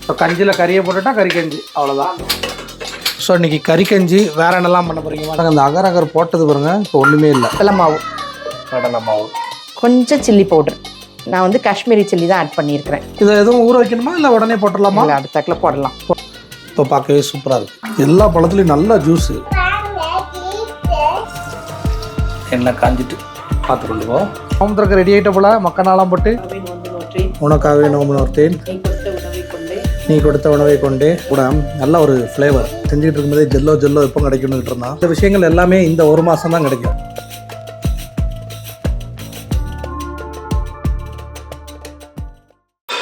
இப்போ கஞ்சியில் கறியை போட்டுட்டா கறி கஞ்சி அவ்வளோதான். ஸோ இன்றைக்கி கறி கஞ்சி வேறு என்னெல்லாம் பண்ண போகிறீங்க மேடம்? அந்த அகர் அகர் போட்டது பாருங்கள், இப்போ ஒன்றுமே இல்லை. கடலை மாவு, கடலை மாவு, கொஞ்சம் சில்லி பவுடர். நான் வந்து காஷ்மீரி சில்லி தான் ஆட் பண்ணியிருக்கிறேன். இதை எதுவும் ஊற வைக்கணுமா இல்லை உடனே போட்டுடலாமா? இல்லை, அடுத்த தக்கில் போடலாம். இப்போ பார்க்கவே சூப்பராக இருக்குது. எல்லா பழத்துலையும் நல்லா ஜூஸு. எண்ணெய் காஞ்சிட்டு பார்த்து கொண்டு போ. நோம்புக்கு ரெடி ஆகிட்ட போல மக்கனாலாம் போட்டு உனக்காகவே நோம்பு நோர்த்தேன் நீ கொடுத்த உணவை கொண்டே கூட நல்ல ஒரு ஃப்ளேவர் செஞ்சுக்கிட்டு இருக்கும்போதே ஜெல்லோ எப்போ கிடைக்கும்னு இருந்தான். இந்த விஷயங்கள் எல்லாமே இந்த ஒரு மாதம் தான் கிடைக்கும்.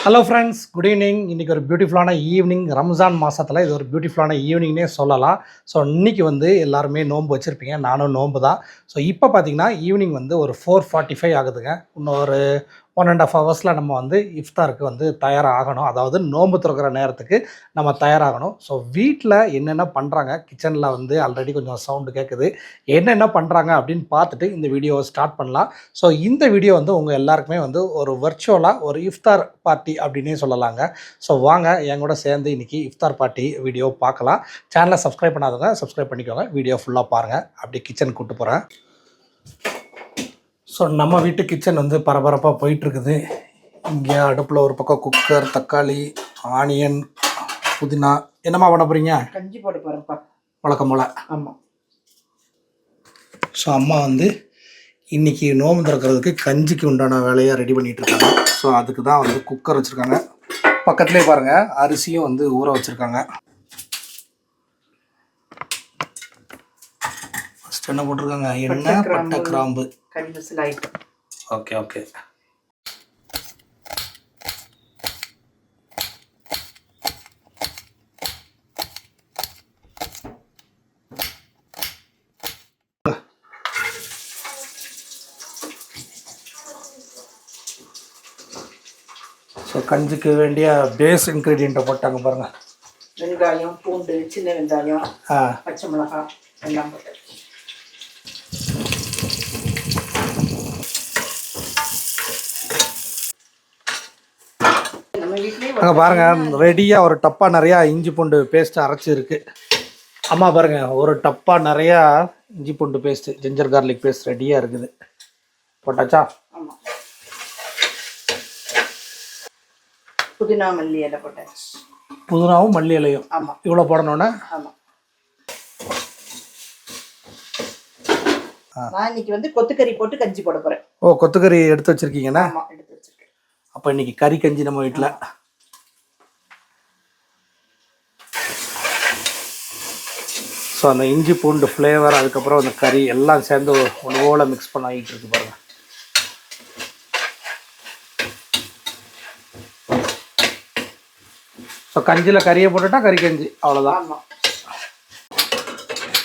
Hello friends, good evening. இன்றைக்கி ஒரு பியூட்டிஃபுல்லான ஈவினிங். ரம்ஜான் மாதத்தில் இது ஒரு பியூட்டிஃபுல்லான ஈவினிங்னே சொல்லலாம். ஸோ இன்றைக்கி வந்து எல்லாருமே நோன்பு வச்சுருப்பீங்க, நானும் நோன்பு தான். ஸோ இப்போ பார்த்திங்கன்னா ஈவினிங் வந்து ஒரு 4:45 ஆகுதுங்க. இன்னொரு 1.5 ஹவர்ஸில் நம்ம வந்து இஃப்தாருக்கு வந்து தயாராகணும். அதாவது நோன்பு திறக்கிற நேரத்துக்கு நம்ம தயாராகணும். ஸோ வீட்டில் என்னென்ன பண்ணுறாங்க, கிச்சனில் வந்து ஆல்ரெடி கொஞ்சம் சவுண்டு கேட்குது, என்னென்ன பண்ணுறாங்க அப்படின்னு பார்த்துட்டு இந்த வீடியோவை ஸ்டார்ட் பண்ணலாம். ஸோ இந்த வீடியோ வந்து உங்கள் எல்லாருக்குமே வந்து ஒரு வர்ச்சுவலாக ஒரு இஃப்தார் பார்ட்டி அப்படின்னே சொல்லலாங்க. ஸோ வாங்க என் கூட சேர்ந்து இன்றைக்கி இஃப்தார் பார்ட்டி வீடியோ பார்க்கலாம். சேனலை சப்ஸ்கிரைப் பண்ணாதவங்க சப்ஸ்கிரைப் பண்ணிக்கோங்க. வீடியோ ஃபுல்லாக பாருங்கள். அப்படி கிச்சன் கூப்பிட்டு போகிறேன். ஸோ நம்ம வீட்டு கிச்சன் வந்து பரபரப்பாக போயிட்டுருக்குது. இங்கே அடுப்பில் ஒரு பக்கம் குக்கர், தக்காளி, ஆனியன், புதினா. என்னம்மா பண்ண போகிறீங்க? கஞ்சி போட போகிறேன்ப்பா, வழக்கம் போல். ஆமாம். ஸோ அம்மா வந்து இன்றைக்கி நோம்பு திறக்கிறதுக்கு கஞ்சிக்கு உண்டான வேலையை ரெடி பண்ணிகிட்ருக்காங்க. ஸோ அதுக்கு தான் வந்து குக்கர் வச்சுருக்காங்க. பக்கத்துலேயே பாருங்கள் அரிசியும் வந்து ஊற வச்சுருக்காங்க. ஃபஸ்ட் என்ன போட்டிருக்காங்க? எண்ணெய், பட்டை, கிராம்பு. Okay okay. ஸோ கஞ்சிக்கு வேண்டிய பேஸ் இன்க்ரீடியண்ட்டை போட்டாங்க பாருங்கள். வெங்காயம், பூண்டு, சின்ன வெங்காயம், பச்சை மிளகாய் எல்லாம் போட்டு. அங்கே பாருங்கள் ரெடியாக ஒரு டப்பா நிறையா இஞ்சி பூண்டு பேஸ்ட்டு அரைச்சி இருக்குது. அம்மா பாருங்கள் ஒரு டப்பா நிறையா இஞ்சி பூண்டு பேஸ்ட்டு, ஜிஞ்சர் கார்லிக் பேஸ்ட் ரெடியாக இருக்குது. போட்டாச்சா? ஆமாம். புதினா, மல்லி இலை போட்டாச்சு. புதினாவும் மல்லி இலையும். ஆமாம். இவ்வளோ போடணுன்னா? ஆமாம். நான் இன்னைக்கு வந்து கொத்துக்கறி போட்டு கஞ்சி போட போகிறேன். ஓ, கொத்துக்கறி எடுத்து வச்சுருக்கீங்கண்ணா? ஆமாம், எடுத்து வச்சுருக்கேன். அப்போ இன்னைக்கு கறி கஞ்சி நம்ம வீட்டில். ஸோ அந்த இஞ்சி பூண்டு ஃப்ளேவர், அதுக்கப்புறம் அந்த கறி எல்லாம் சேர்ந்து ஒன்று போல் மிக்ஸ் பண்ண ஆகிட்டு இருக்கு பாருங்கள். ஸோ கஞ்சியில் கறியை போட்டுட்டா கறி கஞ்சி அவ்வளோதான். ஆமாம்.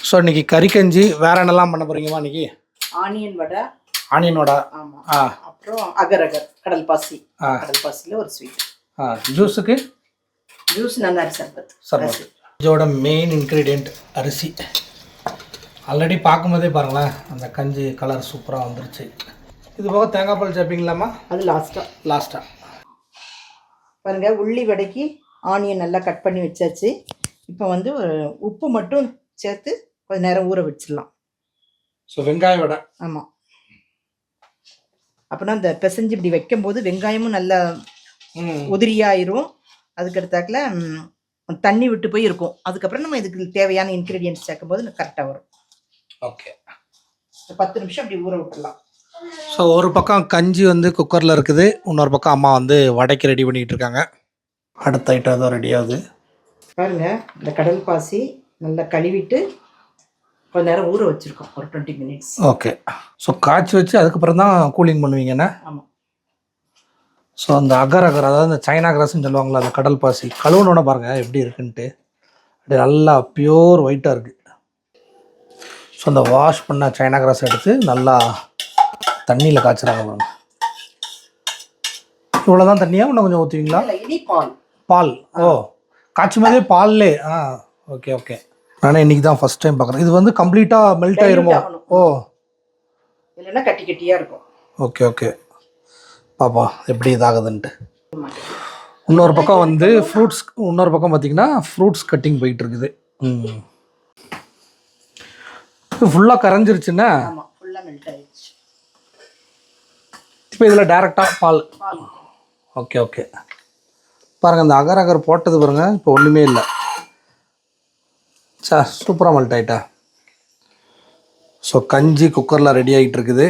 ஸோ இன்றைக்கி கறி கஞ்சி வேறு என்னெல்லாம் பண்ண போகிறீங்கம்மா இன்றைக்கி? ஆனியன் வடை. ஆனியன் வடை. ஆமாம். அப்புறம் அகர் கடல் பாசி. கடல் பாசியில் ஒரு ஸ்வீட். ஜூஸுக்கு ஜூஸ் நன்னாரி சர்பத். சர்பத். இதோட மெயின் இன்க்ரீடியண்ட் அரிசி. ஆல்ரெடி பார்க்கும்போதே பாருங்களேன் அந்த கஞ்சி கலர் சூப்பராக வந்துருச்சு. இது போக தேங்காய் பால் சேர்ப்பீங்களாம்மா? அது லாஸ்ட்டாக பாருங்கள். உள்ளி வடைக்கு ஆனியன் நல்லா கட் பண்ணி வச்சாச்சு. இப்போ வந்து உப்பு மட்டும் சேர்த்து கொஞ்சம் நேரம் ஊற வச்சிடலாம். ஸோ வெங்காய வடை. ஆமாம். அப்படின்னா இந்த பிசைஞ்சு இப்படி வைக்கும்போது வெங்காயமும் நல்லா உதிரியாயிரும். அதுக்கடுத்தாக்கில் தண்ணி விட்டு போய் இருக்கும். அதுக்கப்புறம் நம்ம இதுக்கு தேவையான இன்க்ரீடியன்ட்ஸ் சேர்க்கும்போது கரெக்டாக வரும். ஓகே. 10 நிமிஷம் அப்படி ஊற விட்டுடலாம். ஸோ ஒரு பக்கம் கஞ்சி வந்து குக்கரில் இருக்குது, இன்னொரு பக்கம் அம்மா வந்து வடைக்கு ரெடி பண்ணிக்கிட்டு இருக்காங்க. அடுத்த ஐட்டம் தான் ரெடி ஆகுது. பாருங்கள், இந்த கடல் பாசி நல்லா கழுவிட்டு கொஞ்ச நேரம் ஊற வச்சுருக்கோம், ஒரு 20 மினிட்ஸ். ஓகே. ஸோ காய்ச்சி வச்சு அதுக்கப்புறம் தான் கூலிங் பண்ணுவீங்கண்ணா? ஆமாம். ஸோ அந்த அகர் அதாவது இந்த சைனா கிராஸ்ன்னு சொல்லுவாங்களா, அந்த கடல் பாசி கழுவுனோட பாருங்கள் எப்படி இருக்குன்ட்டு. அப்படியே நல்லா பியூர் ஒயிட்டாக இருக்குது. ஸோ அந்த வாஷ் பண்ண சைனா கிராஸ் எடுத்து நல்லா தண்ணியில் காய்ச்சுறாங்க பாருங்கள். இவ்வளோதான் தண்ணியா இன்னும் கொஞ்சம் ஊற்றுவீங்களா? பால். ஓ, காய்ச்சும் போதே பால்லே. Okay okay. நானே இன்றைக்கி தான் ஃபஸ்ட் டைம் பார்க்குறேன். இது வந்து கம்ப்ளீட்டாக மெல்ட் ஆயிருமோ? ஓ, இல்லைன்னா கட்டி கட்டியாக இருக்கும். Okay okay. பாப்பா எப்படி இதாகுதுன்ட்டு. இன்னொரு பக்கம் வந்து ஃப்ரூட்ஸ், இன்னொரு பக்கம் பார்த்தீங்கன்னா ஃப்ரூட்ஸ் கட்டிங் போயிட்டு இருக்குது. இது ஃபுல்லாக கரைஞ்சிருச்சுன்னா ஆமாம், ஃபுல்லாக மெல்ட் ஆயிடுச்சு. இப்போ இதில் டேரெக்டாக பால். Okay okay. பாருங்கள் இந்த அகர் அகர் போட்டது பாருங்கள், இப்போ ஒன்றுமே இல்லை. சார் சூப்பராக மெல்ட் ஆகிட்டா. ஸோ கஞ்சி குக்கரில் ரெடி ஆகிட்டு இருக்குது.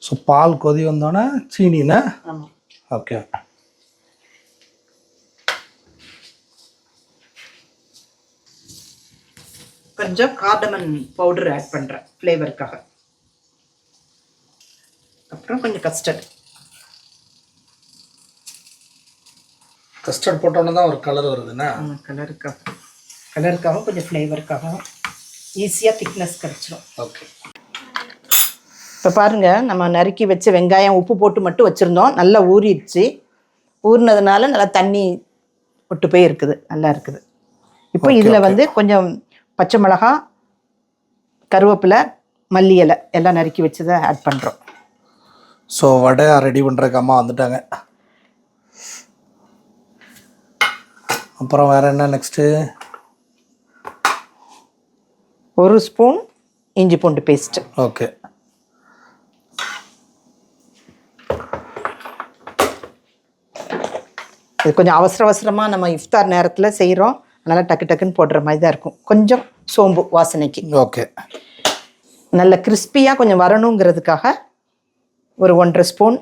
ஸோ பால் கொதி வந்தோடனே சீனினா. ஓகே. கொஞ்சம் கார்டமன் பவுடர் ஆட் பண்ணுறேன் ஃப்ளேவருக்காக. அப்புறம் கொஞ்சம் கஸ்டர்ட். கஸ்டர்ட் போட்டோன்னே தான் ஒரு கலர் வருதுண்ணா. கலருக்காக கொஞ்சம் ஃப்ளேவருக்காகவும் ஈஸியாக திக்னஸ் கிடச்சிடும். ஓகே. இப்போ பாருங்கள், நம்ம நறுக்கி வச்ச வெங்காயம் உப்பு போட்டு மட்டும் வச்சுருந்தோம். நல்லா ஊறிடுச்சு. ஊறினதுனால நல்லா தண்ணி விட்டு போய் இருக்குது, நல்லா இருக்குது. இப்போ இதில் வந்து கொஞ்சம் பச்சை மிளகா, கருவேப்பிலை, மல்லி இலை எல்லாம் நறுக்கி வச்சதை ஆட் பண்ணுறோம். ஸோ வடை ரெடி பண்ணுறதுக்கு அம்மா வந்துட்டாங்க. அப்புறம் வேறு என்ன நெக்ஸ்ட்டு? 1 ஸ்பூன் இஞ்சி பூண்டு பேஸ்ட்டு. ஓகே. இது கொஞ்சம் அவசரமாக நம்ம இஃப்தார் நேரத்தில் செய்கிறோம், அதனால் டக்கு டக்குன்னு போடுற மாதிரி தான் இருக்கும். கொஞ்சம் சோம்பு வாசனைக்கு. ஓகே. நல்ல கிறிஸ்பியாக கொஞ்சம் வரணுங்கிறதுக்காக ஒரு 1.5 ஸ்பூன்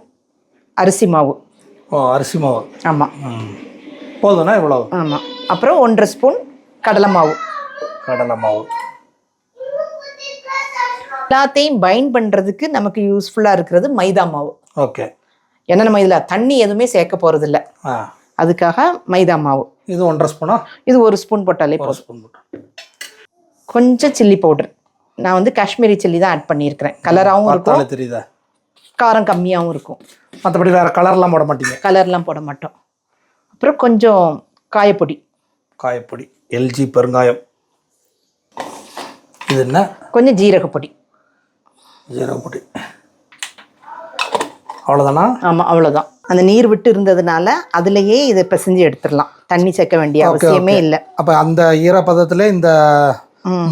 அரிசி மாவு. ஓ, அரிசி மாவு. ஆமாம். போதும்னா இவ்வளோ? ஆமாம். அப்புறம் 1.5 ஸ்பூன் கடலை மாவு. கடலை மாவு எல்லாத்தையும் பைண்ட் பண்ணுறதுக்கு நமக்கு யூஸ்ஃபுல்லாக இருக்கிறது மைதா மாவு. ஓகே. ஏன்னா நம்ம இதில் தண்ணி எதுவுமே சேர்க்க போகிறதில்ல, அதுக்காக மைதா மாவு. இது 1.5 ஸ்பூனா? இது 1 ஸ்பூன் போட்டாலே 1 ஸ்பூன் போட்டோம். கொஞ்சம் சில்லி பவுடர். நான் வந்து காஷ்மீரி சில்லி தான் ஆட் பண்ணியிருக்கிறேன். கலராகவும் இருக்கும், தெரியுதா, காரம் கம்மியாகவும் இருக்கும். மற்றபடி வேறு கலர்லாம் போட மாட்டீங்க? கலர்லாம் போட மாட்டோம். அப்புறம் கொஞ்சம் காயப்பொடி. காயப்பொடி, எல்ஜி பெருங்காயம். இது என்ன? கொஞ்சம் ஜீரகப்பொடி. ஜீரகப்பொடி. அவ்வளோதானா? ஆமாம், அவ்வளோதான். அந்த நீர் விட்டு இருந்ததுனால அதுலேயே இதை பிசைஞ்சு எடுத்துடலாம், தண்ணி சேர்க்க வேண்டிய அவசியமே இல்லை. அப்போ அந்த ஈரப்பதத்தில் இந்த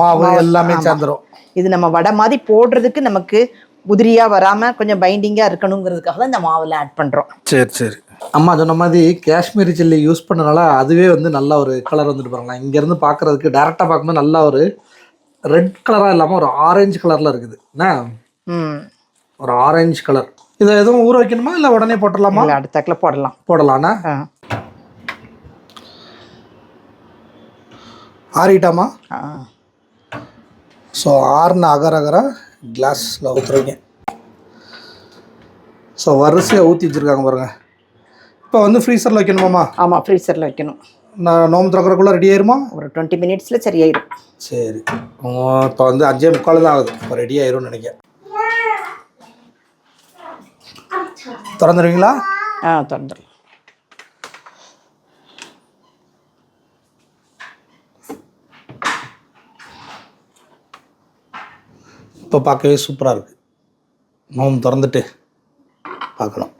மாவு எல்லாமே சேர்ந்துடும். இது நம்ம வடை மாதிரி போடுறதுக்கு நமக்கு உதிரியாக வராமல் கொஞ்சம் பைண்டிங்காக இருக்கணுங்கிறதுக்காக தான் இந்த மாவில் ஆட் பண்ணுறோம். சரி சரி. அம்மா சொன்ன மாதிரி காஷ்மீரி சில்லி யூஸ் பண்ணனால அதுவே வந்து நல்ல ஒரு கலர் வந்துட்டு பாருங்களா. இங்கேருந்து பார்க்குறதுக்கு டேரெக்டாக பார்க்கும்போது நல்லா ஒரு ரெட் கலராக இல்லாமல் ஒரு ஆரஞ்சு கலரில் இருக்குது. என்ன ஒரு ஆரஞ்சு கலர். இதை எதுவும் ஊற வைக்கணுமா இல்லை உடனே போட்டுடலாமா? இல்லை, அடுத்தாக்கில் போடலாம். போடலாண்ணா. ஆறிட்டாமா? ஸோ ஆறுன அகர அகர கிளாஸில் ஊற்றுறீங்க. ஸோ வரிசையாக ஊற்றி வச்சுருக்காங்க பாருங்கள். இப்போ வந்து ஃப்ரீசரில் வைக்கணுமாம்மா? ஆமாம், ஃப்ரீசரில் வைக்கணும். நான் நோம்பு திறக்கிறக்குள்ளே ரெடி ஆயிருமா? ஒரு 20 மினிட்ஸில் சரியாயிடும். சரி. இப்போ வந்து 5:45 தான் ஆகுது. இப்போ ரெடி ஆயிரும்னு நினைக்கிறேன். திறந்துடுவீங்களா? திறந்துடலாம். இப்போ பார்க்கவே சூப்பராக இருக்குது. நோம்பு திறந்துட்டு பார்க்கலாம்.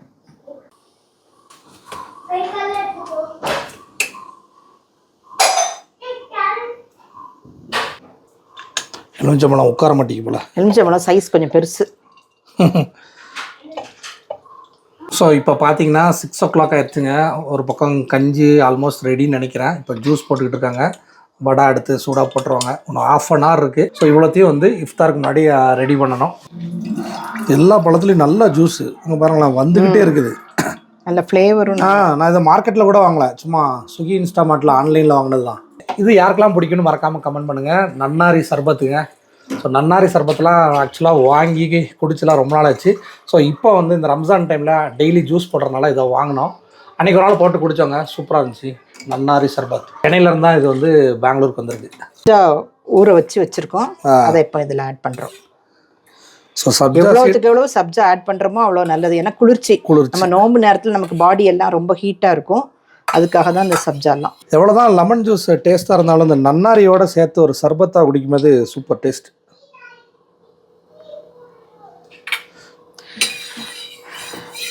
எலுமிச்சம்பழம் உட்கார மாட்டேங்க போல. எலுமிச்சம்பழம் சைஸ் கொஞ்சம் பெருசு. ஸோ இப்போ பார்த்தீங்கன்னா 6 o'clock ஆயிடுச்சுங்க. ஒரு பக்கம் கஞ்சி ஆல்மோஸ்ட் ரெடின்னு நினைக்கிறேன். இப்போ ஜூஸ் போட்டுக்கிட்டு இருக்காங்க. வடை எடுத்து சூடாக போட்டுருவாங்க. இன்னும் 1/2 hour இருக்குது. ஸோ இவ்வளோத்தையும் வந்து இஃப்தாருக்கு முன்னாடி ரெடி பண்ணணும். எல்லா பழத்துலையும் நல்லா ஜூஸு இங்கே பாருங்களேன் வந்துக்கிட்டே இருக்குது. நல்ல ஃப்ளேவரும். நான் இதை மார்க்கெட்டில் கூட வாங்கல, சும்மா ஸ்விக்கி இன்ஸ்டாமார்ட்டில் ஆன்லைனில் வாங்கினது தான். இது யாருக்கெல்லாம் பிடிக்குன்னு மறக்காமல் கமெண்ட் பண்ணுங்கள். நன்னாரி சர்பத்துங்க. ஸோ நன்னாரி சர்பத்தெலாம் ஆக்சுவலாக வாங்கி குடிச்சலாம் ரொம்ப நாள் ஆச்சு. ஸோ இப்போ வந்து இந்த ரம்ஜான் டைமில் டெய்லி ஜூஸ் போடுறதுனால இதை வாங்கினோம். அன்றைக்கி ஒரு நாள் போட்டு குடித்தோங்க, சூப்பராக இருந்துச்சு. நன்னாரி சர்பத் சென்னையிலேருந்து தான் இது வந்து பெங்களூருக்கு வந்திருக்கு. ஊற வச்சுருக்கோம், அதை இப்போ இதில் ஆட் பண்ணுறோம். ஸோ சப்ஜா எவ்வளோ சப்ஜா ஆட் பண்ணுறோமோ அவ்வளோ நல்லது. ஏன்னா குளிர்ச்சி. நம்ம நோம்பு நேரத்தில் நமக்கு பாடி எல்லாம் ரொம்ப ஹீட்டாக இருக்கும், அதுக்காக தான் இந்த சப்ஜாலாம். எவ்வளோதான் லெமன் ஜூஸ் டேஸ்ட்டாக இருந்தாலும் இந்த நன்னாரியோட சேர்த்து ஒரு சர்பத்தாக குடிக்கும்போது சூப்பர் டேஸ்ட்.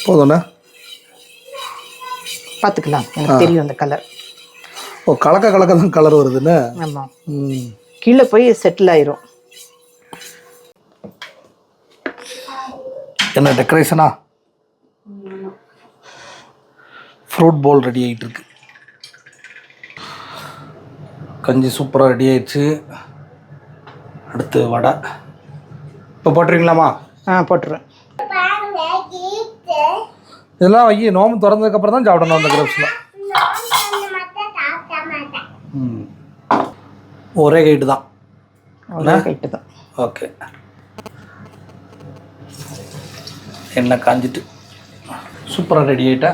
போதும்ண்ணா. பார்த்துக்கலாம், எனக்கு தெரியும் அந்த கலர். ஓ, கலக்க தான் கலர் வருதுன்னு. ஆமாம், கீழே போய் செட்டில் ஆயிரும். என்ன டெக்கரேஷனா? ஃப்ரூட் பவுல் ரெடி ஆகிட்டு இருக்கு. கஞ்சி சூப்பராக ரெடி ஆயிடுச்சு. அடுத்து வடை. இப்போ போட்டுருவீங்களாம்மா? போட்டுருவேன். இதெல்லாம் ஐயோ நோம்பு திறந்ததுக்கப்புறம் தான் சாப்பிடணும் அந்த கிரேப்ஸ்லாம். ஒரே கைட்டு தான். ஓகே, எண்ணெய் காஞ்சிட்டு சூப்பராக ரெடி ஆகிட்டா.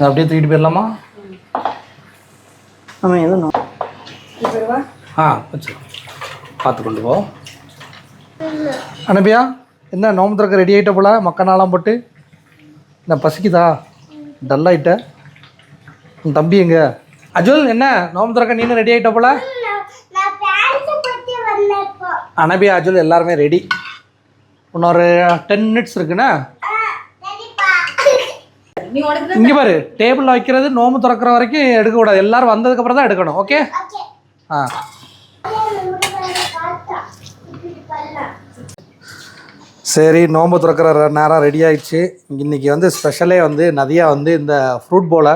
அப்படியே தூக்கிட்டு போயிடலாமா? ஆமாம், எதுவும் வச்சு பார்த்து கொண்டு போ. அனுப்பியா என்ன நோம்பு திறக்க ரெடி ஆகிட்ட போல? மக்கனாலாம் போட்டு என்ன பசிக்குதா? டல்லாயிட்ட? உன் தம்பி எங்க? அஜுல் என்ன நோம்பு திறக்க நீனும் ரெடி ஆகிட்ட போல? அனபியா அஜுல் எல்லாருமே ரெடி. இன்னொரு 10 minutes இருக்குண்ணா. இங்கே பாரு, டேபிளில் வைக்கிறது நோம்பு திறக்கிற வரைக்கும் எடுக்கக்கூடாது. எல்லாரும் வந்ததுக்கப்புறம் தான் எடுக்கணும். ஓகே? சரி, நோம்பு திறக்கிற நேரம் ரெடி ஆயிடுச்சு. இன்றைக்கி வந்து ஸ்பெஷலே வந்து நதியா வந்து இந்த ஃப்ரூட் பவுலை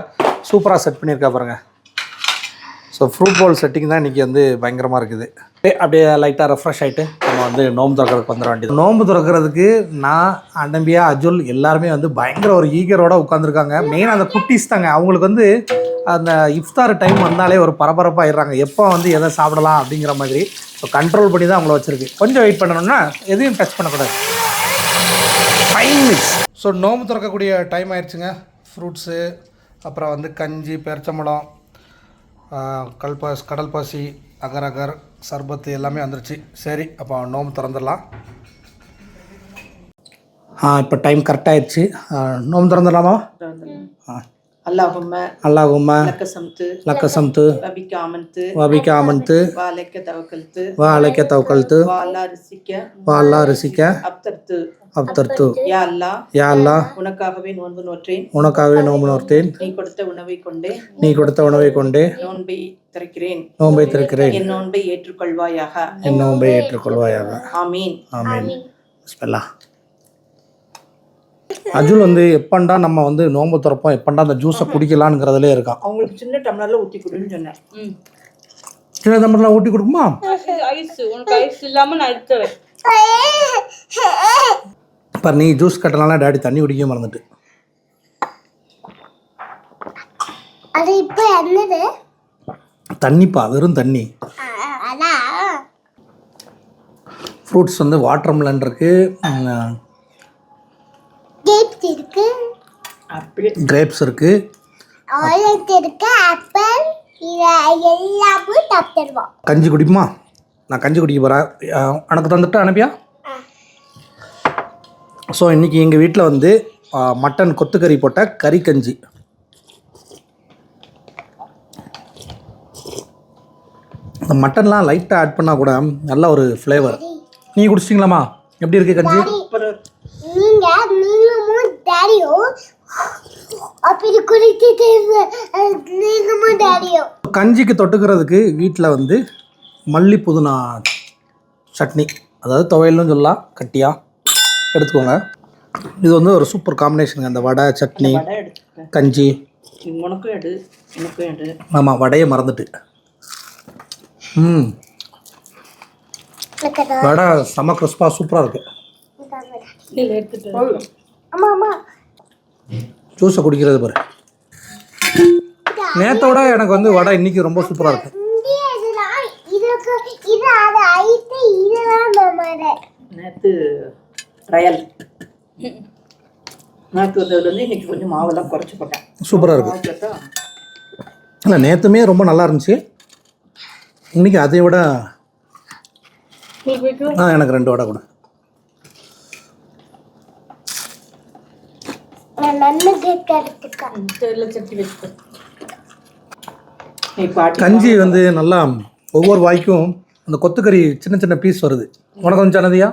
சூப்பராக செட் பண்ணியிருக்கா பாருங்க. ஸோ ஃப்ரூட் பவுல் செட்டிங் தான் இன்றைக்கி வந்து பயங்கரமாக இருக்குது. அப்படியே லைட்டாக ரெஃப்ரெஷ் ஆகிட்டு நம்ம வந்து நோம்பு திறக்கிறதுக்கு வந்துட வேண்டியது. நோம்பு திறக்கிறதுக்கு நான், அனம்பியா, அஜுல் எல்லாருமே வந்து பயங்கர ஒரு ஈகரோட உட்காந்துருக்காங்க. மெயினாக அந்த குட்டீஸ் தாங்க. அவங்களுக்கு வந்து அந்த இஃப்தார் டைம் வந்தாலே ஒரு பரபரப்பாக ஆயிடுறாங்க. எப்போ வந்து எதை சாப்பிடலாம் அப்படிங்கிற மாதிரி. ஸோ கண்ட்ரோல் பண்ணி தான் அவங்கள வச்சுருக்கு. கொஞ்சம் வெயிட் பண்ணணும்னா எதையும் டச் பண்ணக்கூடாது. 5 minutes. ஸோ நோம்பு திறக்கக்கூடிய டைம் ஆயிடுச்சுங்க. ஃப்ரூட்ஸு, அப்புறம் வந்து கஞ்சி, பேரிச்சம்பழம், கடல் பாசி, அகர் அகர், சர்பத்து எல்லாமே வந்துருச்சு. சரி, அப்போ நோம்பு திறந்துடலாம். இப்போ டைம் கரெக்டாகிடுச்சு. நோம்பு திறந்துடலாமா? அல்லாஹும்ம அல்லாஹும்ம லக்கசம்து வபிக ஆமன்து வ அலைக்க தவக்கல்து வ அல்லா ரிசிக்க அப்தர்து. யா அல்லாஹ், உனக்காகவே நோன்பு நோற்றேன். நீ கொடுத்த உணவை கொண்டே நோன்பை திறக்கிறேன். என் நோன்பை ஏற்றுக்கொள்வாயாக. ஆமீன். பிஸ்மில்லாஹ். அஜுல் வந்து எப்பண்டா நம்ம வந்து நோன்பு திறப்போம், எப்பண்டா அந்த ஜூஸை குடிக்கலான்ங்கிறதுலே இருக்கான். அவங்களுக்கு சின்ன டம்ளர்ல ஊற்றி கொடுன்னு சொன்னேன். சின்ன டம்ளர்ல ஊற்றி கொடுக்குமா? ஐஸ் இல்லாம நான் எடுத்துறேன். இப்போ நீ ஜூஸ் கட்டலாம், டாடி தண்ணி குடிக்க மறந்துட்டு. அது இப்போ என்னது? தண்ணிப்பா, வெறும் தண்ணி. ஃப்ரூட்ஸ் வந்து வாட்டர்மெலன் இருக்கு, கிரேப்ஸ் இருக்கு, ஆரஞ்சு இருக்கு, ஆப்பிள், எல்லாமே சாப்பிடுவோம். கஞ்சி குடிக்குமா? நான் கஞ்சி குடிக்க போகிறேன். எனக்கு தந்துட்டு அனுப்பியா? ஸோ இன்றைக்கி எங்கள் வீட்டில் வந்து மட்டன் கொத்துக்கறி போட்ட கறி கஞ்சி. இந்த மட்டன்லாம் லைட்டாக ஆட் பண்ணால் கூட நல்ல ஒரு ஃப்ளேவர். நீங்கள் குடிச்சிட்டிங்களாம்மா? எப்படி இருக்குது கஞ்சி? நீங்களும் டாடியும் அப்படி குடிச்சிட்டு நீங்களும் டாடியும். கஞ்சிக்கு தொட்டுக்கிறதுக்கு வீட்டில் வந்து மல்லி புதினா சட்னி, அதாவது துவையல்னு சொல்லலாம், கட்டியாக எடுத்துக்கோங்க. இது வந்து ஒரு சூப்பர் காம்பினேஷனுங்க. அந்த வடை, சட்னி, கஞ்சி. உனக்கும் எடு, எனக்கும் எடு. ஆமாம், வடையை மறந்துட்டு. வடை செம கிறிஸ்பாக சூப்பராக இருக்குது. ஜூஸை குடிக்கிறது பாரு. நேற்றோட எனக்கு வந்து வடை இன்னைக்கு ரொம்ப சூப்பராக இருக்குது. நேற்று ட்ரையல், நேற்று வந்ததுலேருந்து இன்னைக்கு கொஞ்சம் மாவெல்லாம் குறைச்சி போட்டேன். சூப்பராக இருக்குது. இல்லை, நேற்றுமே ரொம்ப நல்லா இருந்துச்சு. இன்னைக்கு அதை விட எனக்கு 2 வடை கொடு. கஞ்சி வந்து நல்லா ஒவ்வொரு வாய்க்கும் அந்த கொத்துக்கறி சின்ன சின்ன பீஸ் வருது. உனக்கு கொஞ்சம் அனதியா?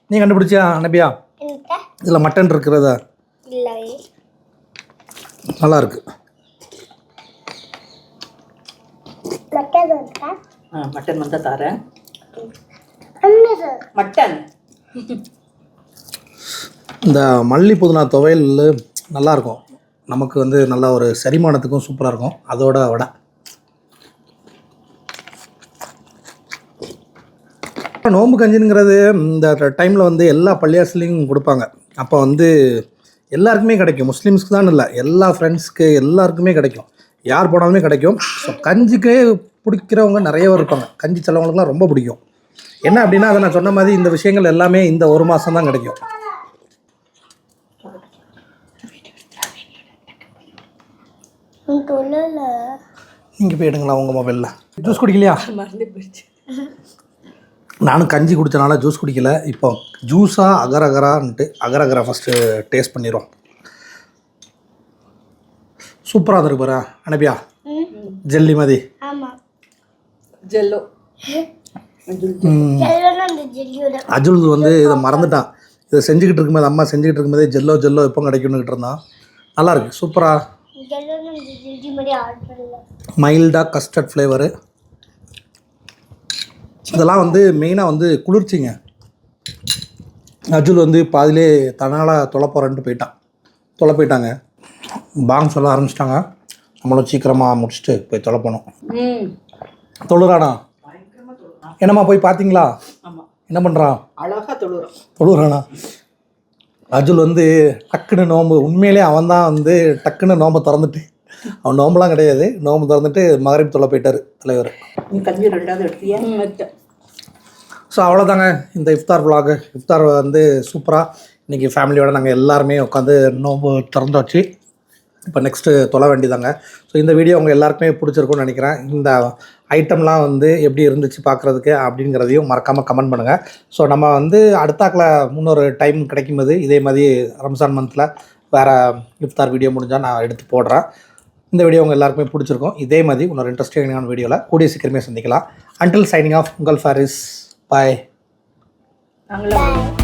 நீ கண்டுபிடிச்சியா நபியா? இதில் மட்டன் இருக்கிறதா? இல்லை. நல்லா இருக்கு. மட்டன் இருக்கா? மட்டன் வந்தால் தரேன். என்னது? மட்டன் இந்த மல்லி புதினா துவையல் நல்லாயிருக்கும். நமக்கு வந்து நல்லா ஒரு செரிமானத்துக்கும் சூப்பராக இருக்கும். அதோட வடை நோம்பு கஞ்சிங்கிறது இந்த டைமில் வந்து எல்லா பள்ளியாசிலையும் கொடுப்பாங்க. அப்போ வந்து எல்லாருக்குமே கிடைக்கும். முஸ்லீம்ஸ்க்கு தான் இல்லை, எல்லா ஃப்ரெண்ட்ஸ்க்கு எல்லாருக்குமே கிடைக்கும். யார் போனாலுமே கிடைக்கும். ஸோ கஞ்சிக்கே பிடிக்கிறவங்க நிறைய பேர் இருப்பாங்க. கஞ்சி செல்லவங்களுக்குலாம் ரொம்ப பிடிக்கும். என்ன அப்படின்னா அதை நான் சொன்ன மாதிரி இந்த விஷயங்கள் எல்லாமே இந்த ஒரு மாதம் தான் கிடைக்கும். நீங்கள் போய் எடுங்களா உங்கள் மொபைலில். ஜூஸ் குடிக்கலையா? மறந்து போயிடுச்சு. நானும் கஞ்சி குடித்தனால ஜூஸ் குடிக்கல. இப்போ ஜூஸாக அகரகரான்ட்டு அகரகரா ஃபஸ்ட்டு டேஸ்ட் பண்ணிடுவோம். சூப்பராக இருந்திருக்கு பாரு அனுப்பியா, ஜெல்லி மாதிரி. ஆமாம், ஜெல்லோ. ஜெல்லோன்னா அந்த ஜெல்லியோட. அஜுல் வந்து இதை மறந்துட்டான். இதை செஞ்சுக்கிட்டு இருக்கும்போது அம்மா செஞ்சுக்கிட்டு இருக்கும்போதே ஜெல்லோ ஜெல்லோ எப்போ கிடைக்கும்னுக்கிட்டு இருந்தான். நல்லாயிருக்கு, சூப்பராக. ஜெல்லோன்னா அந்த ஜெல்லி மாதிரி ஆர்டர் பண்ணல. மைல்டாக கஸ்டர்ட் ஃப்ளேவரு. இதெல்லாம் வந்து மெயினாக வந்து குளிர்ச்சிங்க. அஜுல் வந்து பாதிலே தன்னால் தொலை போகிறேன்ட்டு போயிட்டாங்க. பாங் சொல்ல ஆரம்பிச்சிட்டாங்க. நம்மளும் சீக்கிரமாக முடிச்சுட்டு போய் தொலை போனோம். தொழுறானா? என்னம்மா போய் பார்த்தீங்களா? ஆமாம், என்ன பண்ணுறான்? அழகாக தொழுறானா? அஜுல் வந்து டக்குன்னு நோம்பு, உண்மையிலே அவன் தான் வந்து டக்குன்னு நோம்பை திறந்துட்டு, அவன் நோம்புலாம் கிடையாது, நோம்பு திறந்துட்டு மகரிப் தொலை போயிட்டார் தலைவர். நீ கஞ்சி 2வது எடுத்தியா? ஸோ அவ்வளோதாங்க இந்த இஃப்தார் vlog. இஃப்தார் வந்து சூப்பராக இன்றைக்கி ஃபேமிலியோட நாங்கள் எல்லாருமே உட்காந்து நோம்பு திறந்து வச்சு இப்போ நெக்ஸ்ட்டு தொலை வேண்டியதாங்க. ஸோ இந்த வீடியோ உங்கள் எல்லாருக்குமே பிடிச்சிருக்கும்னு நினைக்கிறேன். இந்த ஐட்டம்லாம் வந்து எப்படி இருந்துச்சு பார்க்குறதுக்கு அப்படிங்கிறதையும் மறக்காமல் கமெண்ட் பண்ணுங்கள். ஸோ நம்ம வந்து அடுத்தாக்கில் முன்னொரு டைம் கிடைக்கும்போது இதே மாதிரி ரம்ஜான் மந்தில் வேறு இஃப்தார் வீடியோ முடிஞ்சால் நான் எடுத்து போடுறேன். இந்த வீடியோ உங்கள் எல்லாருக்குமே பிடிச்சிருக்கும். இதே மாதிரி இன்னொரு இன்ட்ரெஸ்டிங்கான வீடியோவில் கூடிய சீக்கிரமே சந்திக்கலாம். அன்டில் சைனிங் ஆஃப், உங்கள் ஃபாரிஸ். பாய். நாங்களும்